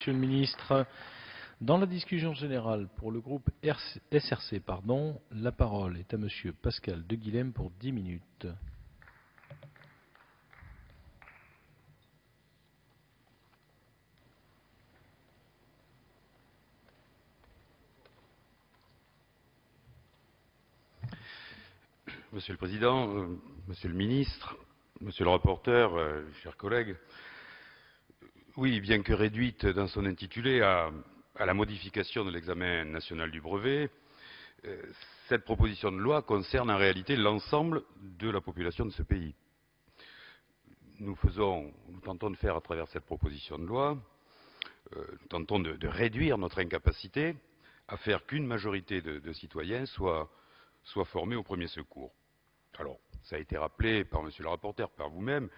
Monsieur le ministre. Dans la discussion générale pour le groupe SRC, la parole est à Monsieur Pascal de Guilhem pour 10 minutes. Monsieur le Président, Monsieur le Ministre, Monsieur le rapporteur, chers collègues, oui, bien que réduite dans son intitulé à la modification de l'examen national du brevet, cette proposition de loi concerne en réalité l'ensemble de la population de ce pays. Nous tentons de faire à travers cette proposition de loi, nous tentons de réduire notre incapacité à faire qu'une majorité de citoyens soit formée au premier secours. Alors, ça a été rappelé par Monsieur le rapporteur, par vous-même,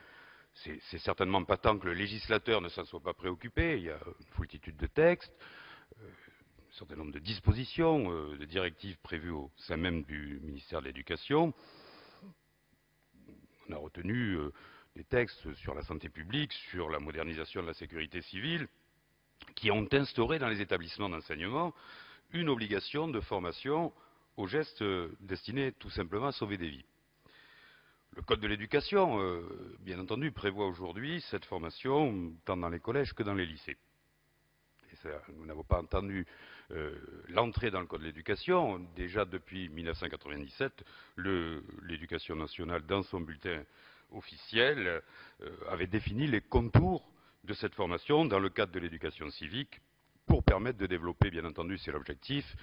c'est certainement pas tant que le législateur ne s'en soit pas préoccupé, il y a une foultitude de textes, un certain nombre de dispositions, de directives prévues au sein même du ministère de l'Éducation. On a retenu des textes sur la santé publique, sur la modernisation de la sécurité civile, qui ont instauré dans les établissements d'enseignement une obligation de formation aux gestes destinés tout simplement à sauver des vies. Le Code de l'éducation, bien entendu, prévoit aujourd'hui cette formation tant dans les collèges que dans les lycées. Et ça, nous n'avons pas entendu l'entrée dans le Code de l'éducation. Déjà depuis 1997, l'Éducation nationale, dans son bulletin officiel, avait défini les contours de cette formation dans le cadre de l'éducation civique pour permettre de développer, bien entendu, c'est l'objectif,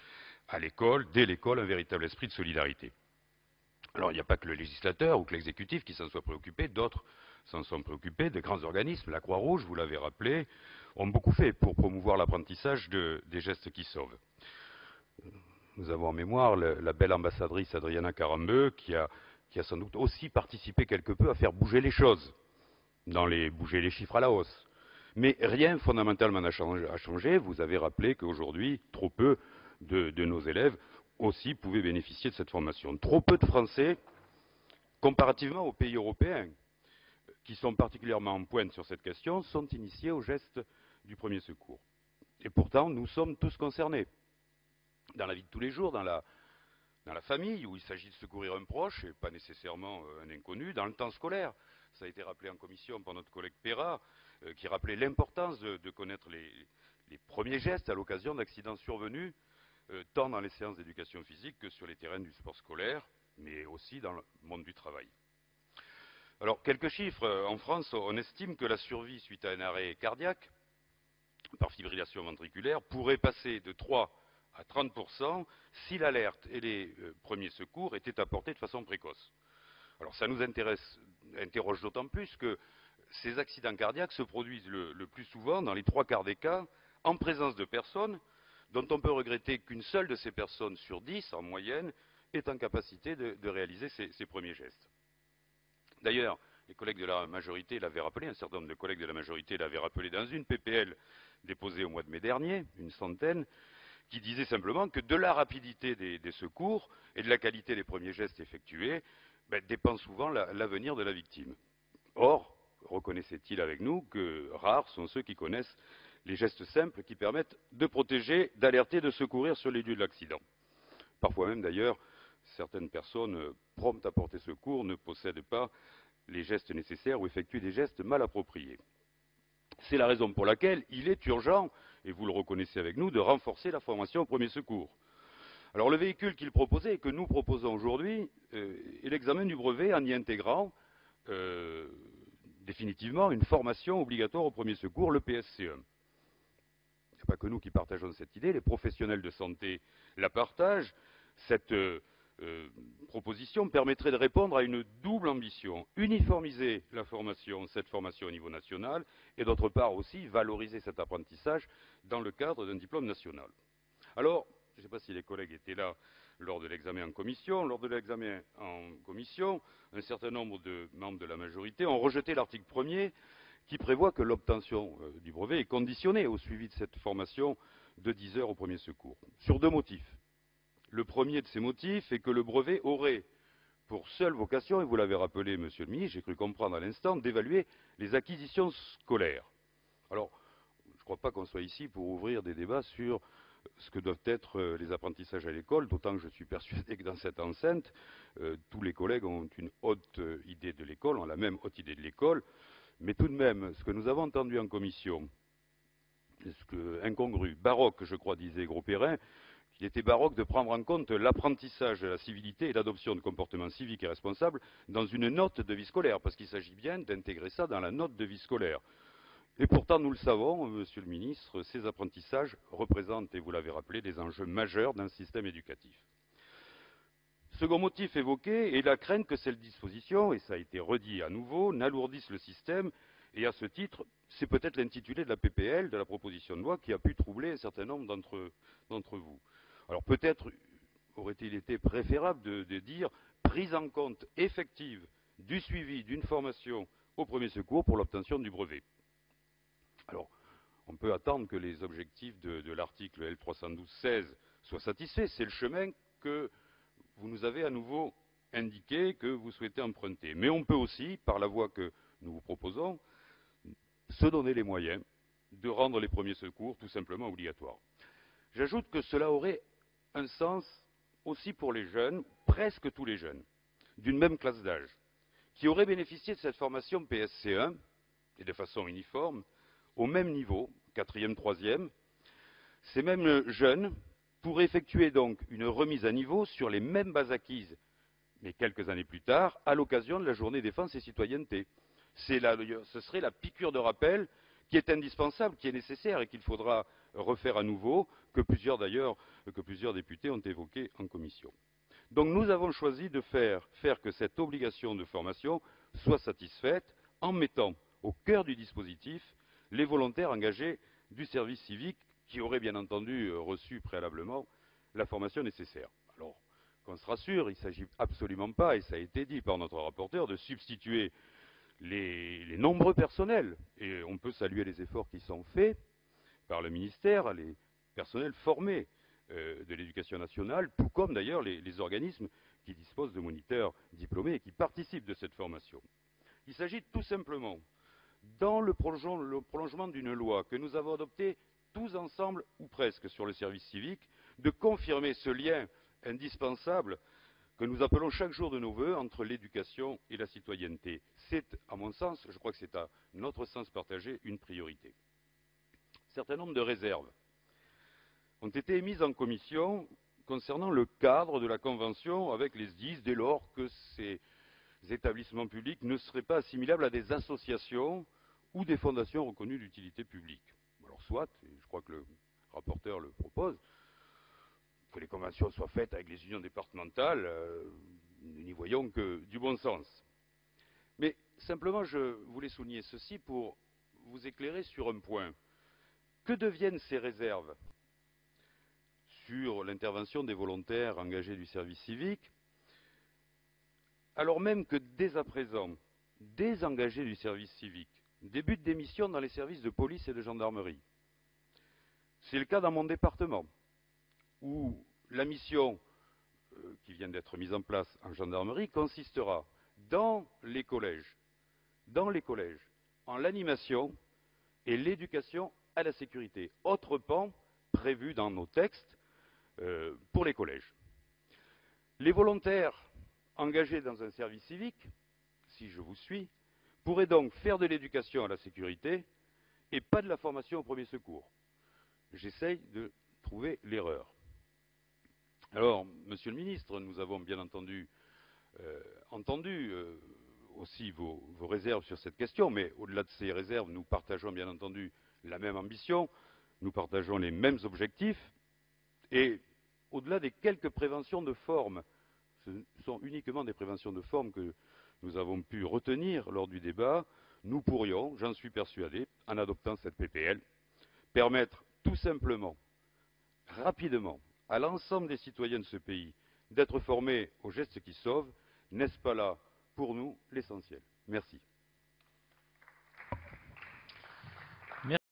à l'école, dès l'école, un véritable esprit de solidarité. Alors, il n'y a pas que le législateur ou que l'exécutif qui s'en soit préoccupé, d'autres s'en sont préoccupés, de grands organismes, la Croix-Rouge, vous l'avez rappelé, ont beaucoup fait pour promouvoir l'apprentissage des gestes qui sauvent. Nous avons en mémoire la belle ambassadrice Adriana Carambeu qui a sans doute aussi participé quelque peu à faire bouger les choses, bouger les chiffres à la hausse. Mais rien fondamentalement n'a changé. Vous avez rappelé qu'aujourd'hui, trop peu de nos élèves aussi pouvaient bénéficier de cette formation. Trop peu de Français, comparativement aux pays européens, qui sont particulièrement en pointe sur cette question, sont initiés aux gestes du premier secours. Et pourtant, nous sommes tous concernés. Dans la vie de tous les jours, dans la famille, où il s'agit de secourir un proche, et pas nécessairement un inconnu, dans le temps scolaire. Ça a été rappelé en commission par notre collègue Perra, qui rappelait l'importance de connaître les premiers gestes à l'occasion d'accidents survenus, tant dans les séances d'éducation physique que sur les terrains du sport scolaire, mais aussi dans le monde du travail. Alors, quelques chiffres. En France, on estime que la survie suite à un arrêt cardiaque par fibrillation ventriculaire pourrait passer de 3 à 30% si l'alerte et les premiers secours étaient apportés de façon précoce. Alors, ça nous interroge d'autant plus que ces accidents cardiaques se produisent le plus souvent, dans les 3/4 des cas, en présence de personnes dont on peut regretter qu'une seule de ces personnes sur 10, en moyenne, est en capacité de réaliser ces premiers gestes. D'ailleurs, les collègues de la majorité l'avaient rappelé, un certain nombre de collègues de la majorité l'avaient rappelé dans une PPL déposée au mois de mai dernier, une centaine, qui disait simplement que de la rapidité des secours et de la qualité des premiers gestes effectués dépend souvent l'avenir de la victime. Or, reconnaissait-il avec nous que rares sont ceux qui connaissent les gestes simples qui permettent de protéger, d'alerter, de secourir sur les lieux de l'accident. Parfois même, d'ailleurs, certaines personnes promptes à porter secours ne possèdent pas les gestes nécessaires ou effectuent des gestes mal appropriés. C'est la raison pour laquelle il est urgent, et vous le reconnaissez avec nous, de renforcer la formation au premier secours. Alors le véhicule qu'il proposait et que nous proposons aujourd'hui est l'examen du brevet en y intégrant définitivement une formation obligatoire au premier secours, le PSCE. Il n'y a pas que nous qui partageons cette idée, les professionnels de santé la partagent. Cette proposition permettrait de répondre à une double ambition, uniformiser cette formation au niveau national, et d'autre part aussi valoriser cet apprentissage dans le cadre d'un diplôme national. Alors, je ne sais pas si les collègues étaient là lors de l'examen en commission. Lors de l'examen en commission, un certain nombre de membres de la majorité ont rejeté l'article 1er qui prévoit que l'obtention du brevet est conditionnée au suivi de cette formation de 10 heures au premier secours, sur deux motifs. Le premier de ces motifs est que le brevet aurait pour seule vocation, et vous l'avez rappelé, monsieur le ministre, j'ai cru comprendre à l'instant, d'évaluer les acquisitions scolaires. Alors, je crois pas qu'on soit ici pour ouvrir des débats sur ce que doivent être les apprentissages à l'école, d'autant que je suis persuadé que dans cette enceinte, tous les collègues ont une haute idée de l'école, ont la même haute idée de l'école, mais tout de même, ce que nous avons entendu en commission, incongru, baroque, je crois, disait Gros-Perrin, qu'il était baroque de prendre en compte l'apprentissage de la civilité et l'adoption de comportements civiques et responsables dans une note de vie scolaire, parce qu'il s'agit bien d'intégrer ça dans la note de vie scolaire. Et pourtant, nous le savons, Monsieur le Ministre, ces apprentissages représentent, et vous l'avez rappelé, des enjeux majeurs d'un système éducatif. Second motif évoqué est la crainte que cette disposition, et ça a été redit à nouveau, n'alourdisse le système, et à ce titre, c'est peut-être l'intitulé de la PPL, de la proposition de loi, qui a pu troubler un certain nombre d'entre vous. Alors peut-être aurait-il été préférable de dire prise en compte effective du suivi d'une formation au premier secours pour l'obtention du brevet. Alors, on peut attendre que les objectifs de l'article L312-16 soient satisfaits. C'est le chemin que vous nous avez à nouveau indiqué que vous souhaitez emprunter. Mais on peut aussi, par la voie que nous vous proposons, se donner les moyens de rendre les premiers secours tout simplement obligatoires. J'ajoute que cela aurait un sens aussi pour les jeunes, presque tous les jeunes, d'une même classe d'âge, qui auraient bénéficié de cette formation PSC1, et de façon uniforme, au même niveau, 4e, 3e. Ces mêmes jeunes pourraient effectuer donc une remise à niveau sur les mêmes bases acquises, mais quelques années plus tard, à l'occasion de la journée défense et citoyenneté. Ce serait la piqûre de rappel qui est indispensable, qui est nécessaire et qu'il faudra refaire à nouveau, que plusieurs députés ont évoqué en commission. Donc nous avons choisi de faire que cette obligation de formation soit satisfaite en mettant au cœur du dispositif les volontaires engagés du service civique qui auraient bien entendu reçu préalablement la formation nécessaire. Alors, qu'on se rassure, il ne s'agit absolument pas, et ça a été dit par notre rapporteur, de substituer les nombreux personnels, et on peut saluer les efforts qui sont faits par le ministère, les personnels formés de l'éducation nationale, tout comme d'ailleurs les organismes qui disposent de moniteurs diplômés et qui participent de cette formation. Il s'agit tout simplement, dans le prolongement d'une loi que nous avons adoptée tous ensemble, ou presque, sur le service civique, de confirmer ce lien indispensable que nous appelons chaque jour de nos vœux entre l'éducation et la citoyenneté. C'est, à mon sens, je crois que c'est à notre sens partagé, une priorité. Un certain nombre de réserves ont été émises en commission concernant le cadre de la convention avec les SDIS dès lors que ces établissements publics ne seraient pas assimilables à des associations ou des fondations reconnues d'utilité publique. Alors soit, et je crois que le rapporteur le propose, que les conventions soient faites avec les unions départementales, nous n'y voyons que du bon sens. Mais simplement, je voulais souligner ceci pour vous éclairer sur un point. Que deviennent ces réserves sur l'intervention des volontaires engagés du service civique, alors même que dès à présent, des engagés du service civique débutent des missions dans les services de police et de gendarmerie. C'est le cas dans mon département, où la mission qui vient d'être mise en place en gendarmerie consistera dans les collèges, en l'animation et l'éducation à la sécurité. Autre pan prévu dans nos textes pour les collèges. Les volontaires engagés dans un service civique, si je vous suis, pourraient donc faire de l'éducation à la sécurité et pas de la formation au premier secours. J'essaye de trouver l'erreur. Alors, Monsieur le Ministre, nous avons bien entendu aussi vos réserves sur cette question, mais au-delà de ces réserves, nous partageons bien entendu la même ambition, nous partageons les mêmes objectifs, et au-delà des quelques préventions de forme, ce sont uniquement des préventions de forme que nous avons pu retenir lors du débat, nous pourrions, j'en suis persuadé, en adoptant cette PPL, permettre tout simplement, rapidement, à l'ensemble des citoyens de ce pays d'être formés aux gestes qui sauvent. N'est-ce pas là, pour nous, l'essentiel? Merci.